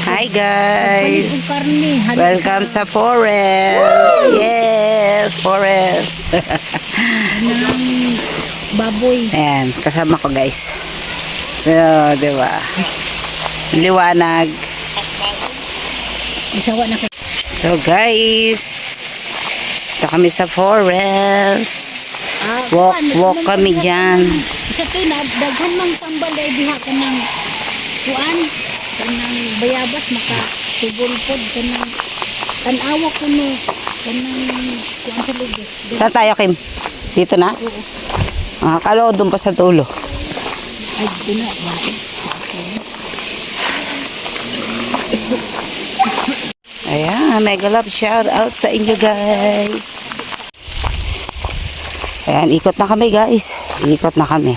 Hi guys! Karni, Welcome sa forest! Yes! Forest! ng baboy. Ayan, kasama ko guys. So, diba? Liwanag. Isawa na kayo. So guys, ito kami sa forest. Walk kami dyan. Sa tinab, daghan mang tambalay diha ka ng kuan, kanang bayabas, makatubulpod, kanang tanawa ko no, kanang kuan sa lugar. Saan tayo, Kim? Dito na? Oo. Kala ko doon pa sa tulo. Ay, dina. Ayan, mega love shout out sa inyo guys. Ayan, ikot na kami guys. Ikot na kami.